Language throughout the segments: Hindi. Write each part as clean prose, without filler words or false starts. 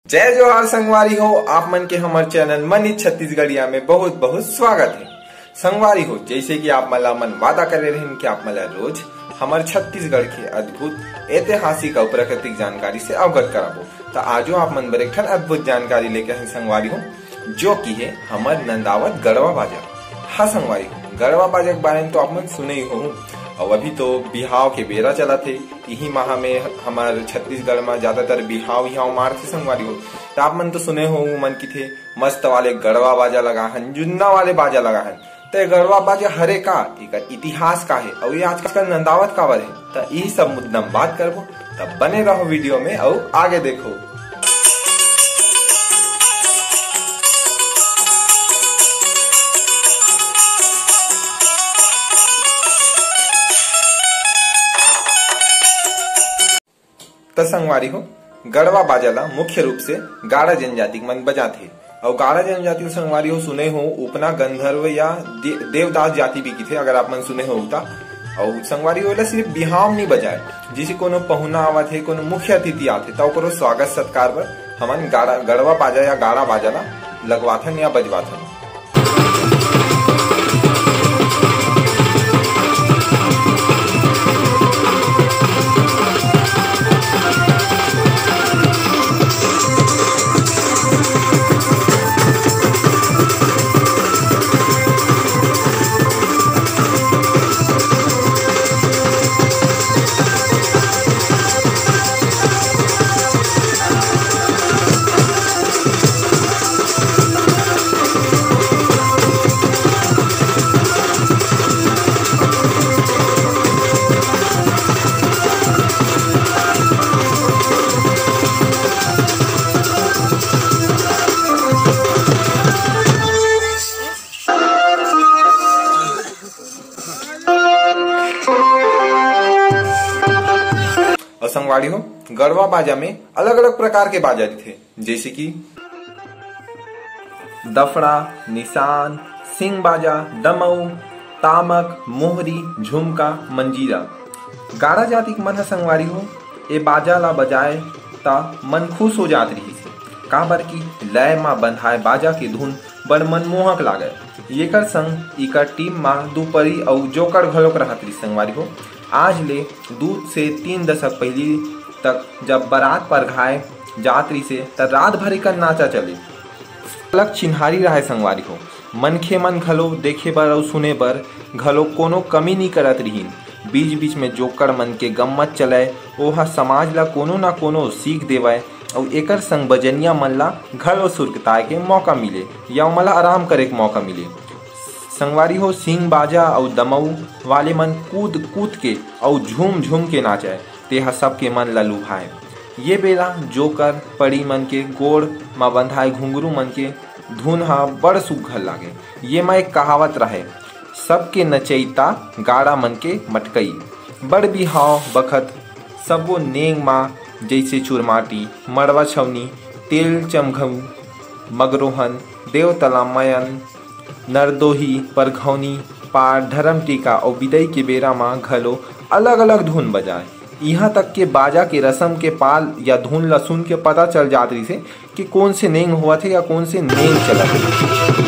जय जोहार संगवारी हो। आप मन के हमारे चैनल मनी छत्तीसगढ़िया में बहुत बहुत स्वागत है। संगवारी हो, जैसे कि आप मला मन वादा करे रहे कि आप मला रोज हमारे छत्तीसगढ़ के अद्भुत ऐतिहासिक और प्राकृतिक जानकारी से अवगत कराबो, तो आज आप मन बर एक अद्भुत जानकारी लेके हैं संगवारी हो, जो की है हमारे नंदावत गढ़वा बाजा। हाँ संगवारी हो, गढ़वा बाजा के बारे में तो आप मन सुने ही हो, और अभी तो बिहाव के बेरा चला थे। यही माह में हमारे छत्तीसगढ़ में ज्यादातर बिहाव मार थे संगवारी हो। तो आप मन तो सुने हो मन की थे मस्त वाले गढ़वा बाजा लगा हन, जुन्ना वाले बाजा लगा हन। तो गढ़वा बाजा हरे का एक इतिहास का है और ये आजकल नंदावत कावर है। तो यही सब मुद्दा बात करबो, तब बने रहो वीडियो में और आगे देखो। तो संगवारी हो, गढ़वा बाजाला मुख्य रूप से गाड़ा जनजाति मन बजाते और गाड़ा जनजाति संगवारी हो सुने हो उपना गंधर्व या देवदास जाति भी की थे। अगर आप मन सुने हो उता और संगवारी हो सिर्फ बिहाव नहीं बजाए, जिसे कोनो पहुना आवत है, कोनो मुख्य अतिथि आते तो ओकरो स्वागत सत्कार पर हमन गढ़वा बाजा या गाड़ा बाजाला लगवाथन या बजवाथन। संगवारी हो, गढ़वा बाजा में अलग अलग प्रकार के बाजा थे, जैसे कि दफड़ा, निशान, सिंह बाजा, दमऊ, तामक, मोहरी, झुमका, मंजीरा। गाड़ा जाति के मन संगवारी हो ए बाजा ला बजाए ता मन खुश हो जात रही से, काबर की लय मा बंधाए बाजा के धुन बड़ मनमोहक लागे। एकर संग इकर टीम मा दुपरी और जोकर घलोक रहत रही संगवारी हो। आज ले 2 से 3 दशक पहले तक जब बारात पर घाय जातरी से तब रात भर का नाचा चले अलग चिन्हारी रहे संगवारी हो। मनखे मन घलो देखे बर और सुने बर घलो कोनो कमी नहीं करत रहीन। बीच बीच में जोकर मन के गम्मत चले, ओहा समाज ला कोनो ना कोनो सीख देवय और एकर संग बजनिया मन ला घलो सुरकताए के मौका मिले या मला आराम करे के मौका मिले। संगवारी हो, सिंह बाजा और दमऊ वाले मन कूद कूद के और झूम झूम के नाचे, तेहा सबके मन ला लुभाए। ये बेला जोकर पड़ी मन के गोड़ मा बंधाए घुंघरू मन के धुन हा बड़ सुघर लागे। ये में एक कहावत रहे, सबके नचैता गाड़ा मन के मटकई। बड़ बिहाव बखत सबो नेंग मा जैसे चुरमाटी, मड़वा छवनी, तेल चमघऊ, मगरोहन, देवतला मयन, नरदोही, परघौनी, पार, धर्म टीका और विदई के बेरा माँ घलो अलग अलग धुन बजाए। यहाँ तक के बाजा के रस्म के पाल या धुन ला सुन के पता चल जात रही से कि कौन से नेंग हुआ थे या कौन से नेंग चला थे।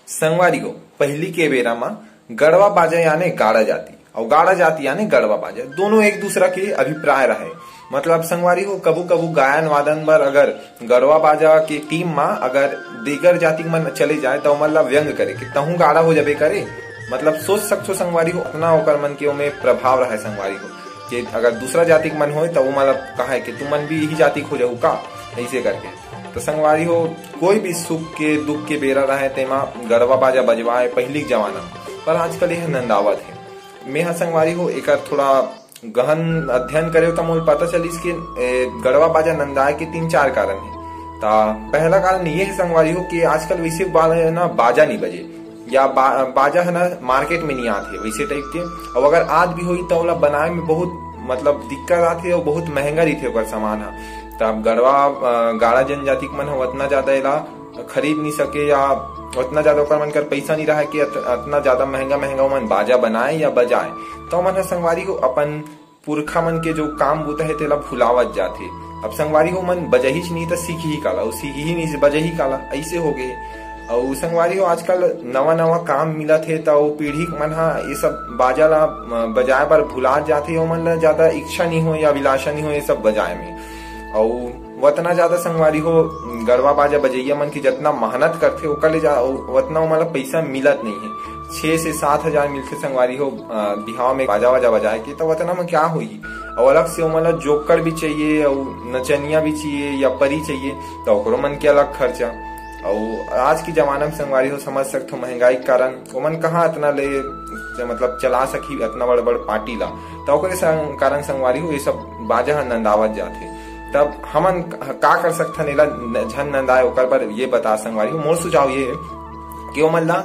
संगवारी हो, पहली के बेरा में गढ़वा बाजा यानी गाड़ा जाती और गाड़ा जाति यानी गढ़वा बाजा, दोनों एक दूसरा के अभिप्राय रहे। मतलब संगवारी हो कबू कबू गायन वादन बर अगर गढ़वा बाजा की टीम में अगर दीगर जाति मन चले जाए तो मतलब व्यंग करे कि तहु गाड़ा हो जाबे करे। मतलब सोच सकते संगवारी हो अपना ओकर मन के में प्रभाव रहे संगवारी हो कि अगर दूसरा जाति के मन हो तो वो मतलब कहा है कि तुम मन भी यही जाति खोजहु का, ऐसे करके। तो संगवारी हो कोई भी सुख के दुख के बेरा रहे तेमा गढ़वा बाजा बजवाए पहली जमाना, पर आजकल यह नंदावत है। मैं संगवारी हो एक थोड़ा गहन अध्ययन करे तो मुझे पता चलिस कि गढ़वा बाजा नंदाए के 3-4 कारण है। पहला कारण ये है संगवारी हो कि आजकल वैसे ना बाजा नहीं बजे या बाजा है ना मार्केट में नहीं आते वैसे टाइप के, और अगर आज भी हुई तो ओला बनाए में बहुत मतलब दिक्कत आती और बहुत महंगा रही थे सामान है। तब गढ़वा गाड़ा जनजाति मन हो उतना ज्यादा एला खरीद नहीं सके या उतना ज्यादा ओकर मन कर पैसा नहीं रहा कि इतना ज्यादा महंगा महंगा मन बाजा बनाए या बजाए। तो मन संगवारी हो अपन पुरखा मन के जो काम बूता है तेला भुलावत जाते। अब संगवारी हो मन बजही नहीं तो सीख ही काला, सीख ही नहीं बजही काला, ऐसे हो गए। और संगवारी हो आजकल नवा नवा काम मिलत है तो पीढ़ी मन हा ये सब बाजा ला बजाए पर भुला जाते, मन ला ज्यादा इच्छा नहीं हो या अभिलाषा नहीं हो ये सब बजाए में। और उतना ज्यादा संगवारी हो गढ़वा बाजा बजैया मन की जितना मेहनत करते ओकर ले उतना मतलब पैसा मिलत नहीं है। 6 से 7 हजार मिलते संगवारी हो बिहाव में बाजा वाजा बजाए के, तो उतना में क्या हुई। और अलग से मतलब जोकर भी चाहिए और नचनिया भी चाहिए या परी चाहिए तो ओकरो मन के अलग खर्चा। और आज की जमाना में संगवारी हो समझ सकते हो महंगाई के कारण ओमन कहाँ इतना ले मतलब चला सकी इतना बड़ बड़ पार्टी ला, तो ओकरे कारण संगवारी हो ये सब बाजा नंदावत जाते। तब हमन का कर सकथन एला झन नंदाए ओकर पर ये बता संगवारी हो। मोर सुझाव ये है कि ओमन ला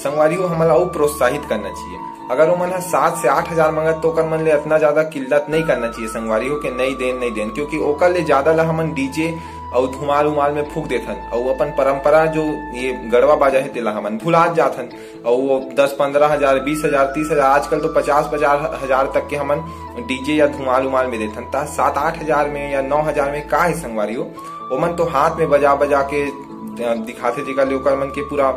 संगवारी हो हमन ला और प्रोत्साहित करना चाहिए। अगर वो मन 7 से 8 हजार मंगत तो ओकर मन ले इतना ज्यादा किल्लत नहीं करना चाहिए संगवारी हो कि नहीं देन, क्योंकि ओकर ले ज्यादा ला हमन डीजे और धुमाल उमाल में फूक देथन और अपन परंपरा जो ये गढ़वा बाजा है तेला हमन भुला जाथन। और वो 10-15 हजार 20 हजार 30 हजार आजकल तो 50-50 हजार तक के हमन डीजे या धुमाल उमाल में देथन। 7-8 हजार में या 9 हजार में का है संगवारी हो ओमन तो हाथ में बजा बजा के दिखाते जेकर ले ओकर मन के पूरा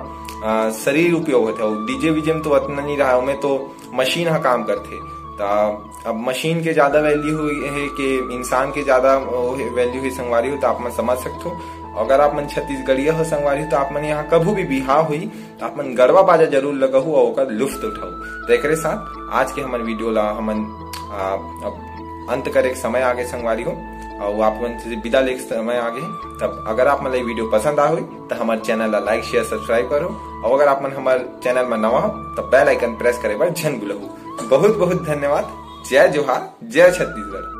शरीर उपयोग होता है। डीजे वीजे में तो उतना नहीं रहा, उनमें तो मशीन हा काम करते। अब मशीन के ज्यादा वैल्यू है कि इंसान के ज्यादा वैल्यू है संगवारी हो, तो आप मन समझ सकते हो। अगर आप मन छत्तीसगढ़िया हो संगवारी हो तो आप मन यहाँ कभी भी बिहाव हुई तो आप मन गढ़वा बाजा जरूर लगहु और ओकर लुफ्त उठाऊ। तो एक साथ आज के हमन वीडियो ला हमन अंत करे समय आगे संगवारी हो और आप मन से विदा ले समय आगे। तब अगर आप मन ला वीडियो पसंद आ हुई तो हमारे चैनल ला लाइक शेयर सब्सक्राइब करो, और अगर आप मन हमारे चैनल में नवा हो तो बेल आइकन प्रेस करे बर झन भूलहु। बहुत बहुत धन्यवाद। जय जोहार, जय छत्तीसगढ़।